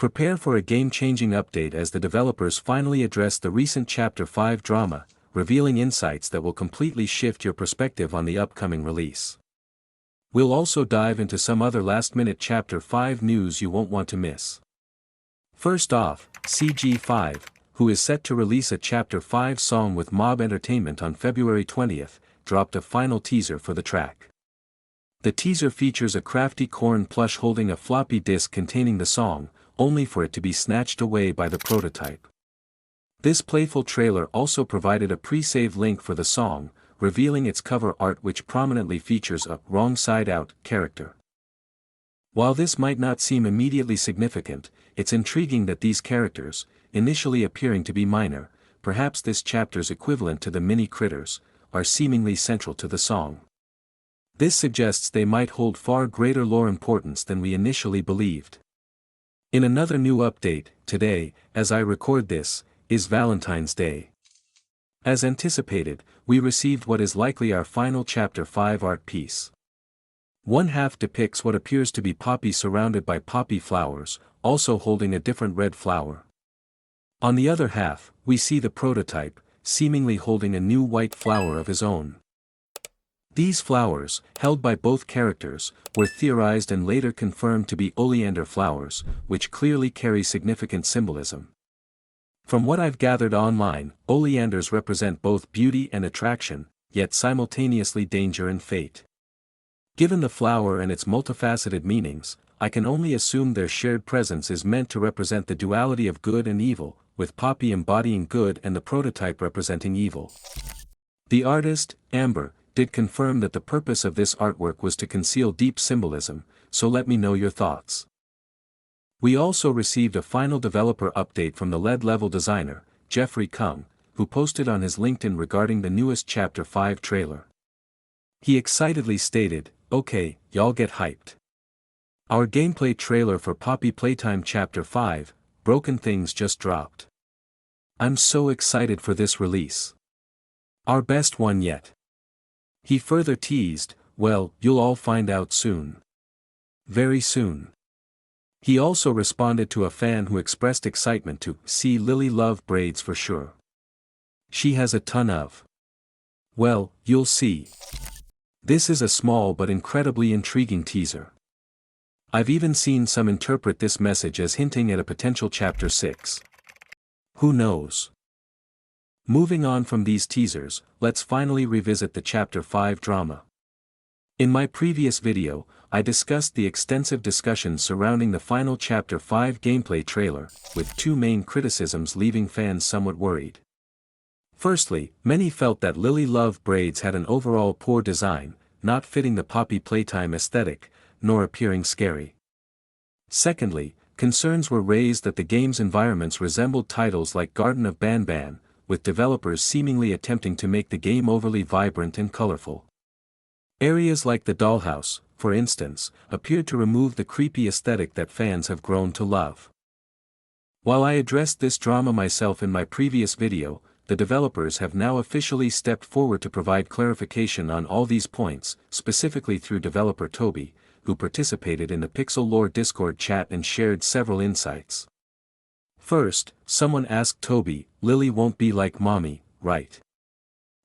Prepare for a game-changing update as the developers finally address the recent Chapter 5 drama, revealing insights that will completely shift your perspective on the upcoming release. We'll also dive into some other last-minute Chapter 5 news you won't want to miss. First off, CG5, who is set to release a Chapter 5 song with Mob Entertainment on February 20th, dropped a final teaser for the track. The teaser features a crafty corn plush holding a floppy disk containing the song, only for it to be snatched away by the prototype. This playful trailer also provided a pre-save link for the song, revealing its cover art which prominently features a "wrong side out" character. While this might not seem immediately significant, it's intriguing that these characters, initially appearing to be minor, perhaps this chapter's equivalent to the mini critters, are seemingly central to the song. This suggests they might hold far greater lore importance than we initially believed. In another new update, today, as I record this, is Valentine's Day. As anticipated, we received what is likely our final Chapter 5 art piece. One half depicts what appears to be Poppy surrounded by poppy flowers, also holding a different red flower. On the other half, we see the prototype, seemingly holding a new white flower of his own. These flowers, held by both characters, were theorized and later confirmed to be oleander flowers, which clearly carry significant symbolism. From what I've gathered online, oleanders represent both beauty and attraction, yet simultaneously danger and fate. Given the flower and its multifaceted meanings, I can only assume their shared presence is meant to represent the duality of good and evil, with Poppy embodying good and the prototype representing evil. The artist, Amber, did confirm that the purpose of this artwork was to conceal deep symbolism, so let me know your thoughts. We also received a final developer update from the lead-level designer, Jeffrey Kung, who posted on his LinkedIn regarding the newest Chapter 5 trailer. He excitedly stated, "Okay, y'all get hyped. Our gameplay trailer for Poppy Playtime Chapter 5, Broken Things just dropped. I'm so excited for this release. Our best one yet." He further teased, "Well, you'll all find out soon. Very soon." He also responded to a fan who expressed excitement to see Lily Love Braids for sure. She has a ton of. Well, you'll see. This is a small but incredibly intriguing teaser. I've even seen some interpret this message as hinting at a potential Chapter 6. Who knows? Moving on from these teasers, let's finally revisit the Chapter 5 drama. In my previous video, I discussed the extensive discussions surrounding the final Chapter 5 gameplay trailer, with two main criticisms leaving fans somewhat worried. Firstly, many felt that Lily Love Braids had an overall poor design, not fitting the Poppy Playtime aesthetic, nor appearing scary. Secondly, concerns were raised that the game's environments resembled titles like Garden of Banban, with developers seemingly attempting to make the game overly vibrant and colorful. Areas like the dollhouse, for instance, appeared to remove the creepy aesthetic that fans have grown to love. While I addressed this drama myself in my previous video, the developers have now officially stepped forward to provide clarification on all these points, specifically through developer Toby, who participated in the Pixel Lore Discord chat and shared several insights. First, someone asked Toby, "Lily won't be like Mommy, right?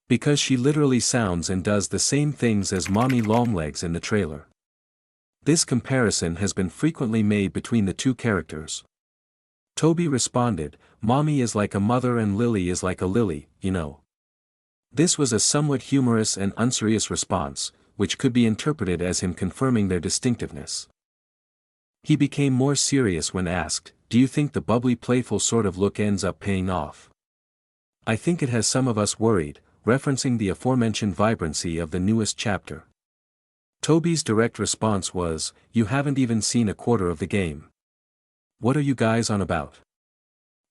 Because she literally sounds and does the same things as Mommy Longlegs in the trailer." This comparison has been frequently made between the two characters. Toby responded, "Mommy is like a mother and Lily is like a lily, you know." This was a somewhat humorous and unserious response, which could be interpreted as him confirming their distinctiveness. He became more serious when asked, "Do you think the bubbly playful sort of look ends up paying off?" "I think it has some of us worried," referencing the aforementioned vibrancy of the newest chapter. Toby's direct response was, "You haven't even seen a quarter of the game. What are you guys on about?"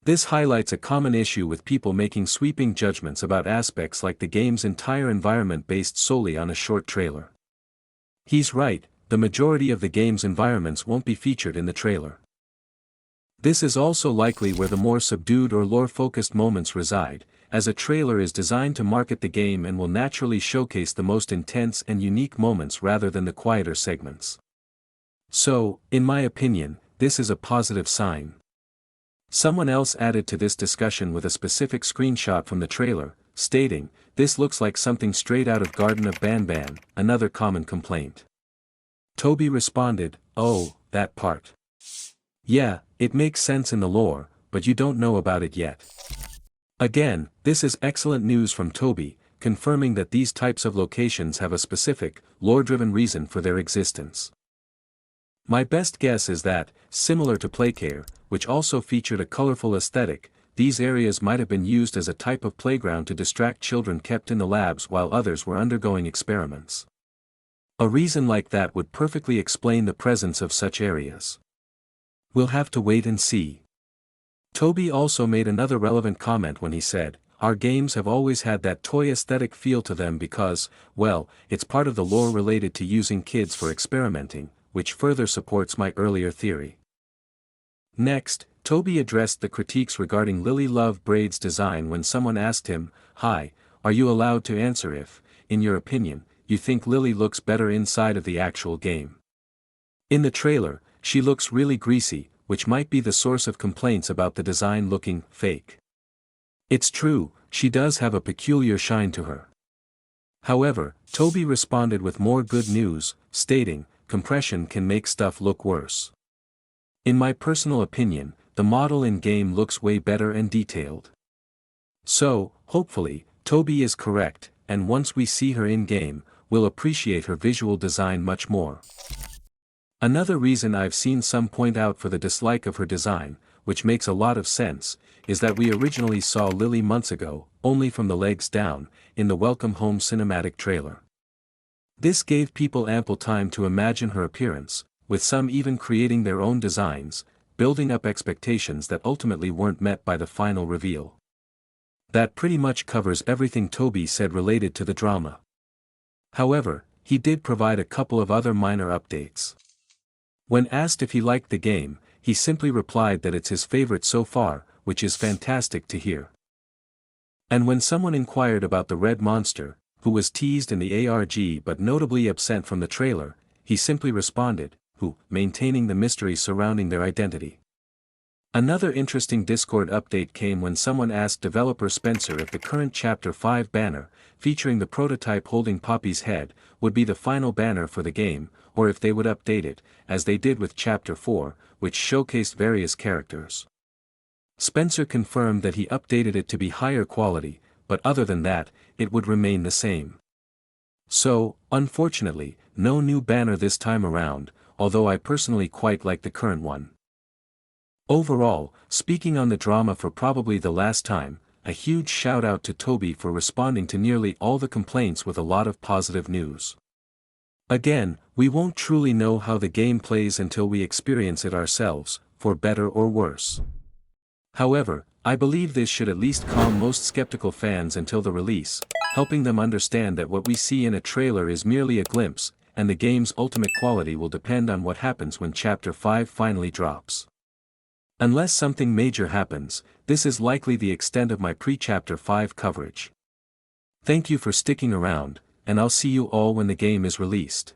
This highlights a common issue with people making sweeping judgments about aspects like the game's entire environment based solely on a short trailer. He's right, the majority of the game's environments won't be featured in the trailer. This is also likely where the more subdued or lore-focused moments reside, as a trailer is designed to market the game and will naturally showcase the most intense and unique moments rather than the quieter segments. So, in my opinion, this is a positive sign. Someone else added to this discussion with a specific screenshot from the trailer, stating, "This looks like something straight out of Garden of Banban," another common complaint. Toby responded, "Oh, that part. Yeah, it makes sense in the lore, but you don't know about it yet." Again, this is excellent news from Toby, confirming that these types of locations have a specific, lore-driven reason for their existence. My best guess is that, similar to Playcare, which also featured a colorful aesthetic, these areas might have been used as a type of playground to distract children kept in the labs while others were undergoing experiments. A reason like that would perfectly explain the presence of such areas. We'll have to wait and see. Toby also made another relevant comment when he said, "Our games have always had that toy aesthetic feel to them because, well, it's part of the lore related to using kids for experimenting, which further supports my earlier theory." Next, Toby addressed the critiques regarding Lily Love Braids' design when someone asked him, "Hi, are you allowed to answer if, in your opinion, you think Lily looks better inside of the actual game?" In the trailer, she looks really greasy, which might be the source of complaints about the design looking fake. It's true, she does have a peculiar shine to her. However, Toby responded with more good news, stating, "Compression can make stuff look worse. In my personal opinion, the model in-game looks way better and detailed." So, hopefully, Toby is correct, and once we see her in-game, we'll appreciate her visual design much more. Another reason I've seen some point out for the dislike of her design, which makes a lot of sense, is that we originally saw Lily months ago, only from the legs down, in the Welcome Home cinematic trailer. This gave people ample time to imagine her appearance, with some even creating their own designs, building up expectations that ultimately weren't met by the final reveal. That pretty much covers everything Toby said related to the drama. However, he did provide a couple of other minor updates. When asked if he liked the game, he simply replied that it's his favorite so far, which is fantastic to hear. And when someone inquired about the red monster, who was teased in the ARG but notably absent from the trailer, he simply responded, maintaining the mystery surrounding their identity. Another interesting Discord update came when someone asked developer Spencer if the current Chapter 5 banner, featuring the prototype holding Poppy's head, would be the final banner for the game, or if they would update it, as they did with Chapter 4, which showcased various characters. Spencer confirmed that he updated it to be higher quality, but other than that, it would remain the same. So, unfortunately, no new banner this time around, although I personally quite like the current one. Overall, speaking on the drama for probably the last time, a huge shout out to Toby for responding to nearly all the complaints with a lot of positive news. Again, we won't truly know how the game plays until we experience it ourselves, for better or worse. However, I believe this should at least calm most skeptical fans until the release, helping them understand that what we see in a trailer is merely a glimpse, and the game's ultimate quality will depend on what happens when Chapter 5 finally drops. Unless something major happens, this is likely the extent of my pre-Chapter 5 coverage. Thank you for sticking around, and I'll see you all when the game is released.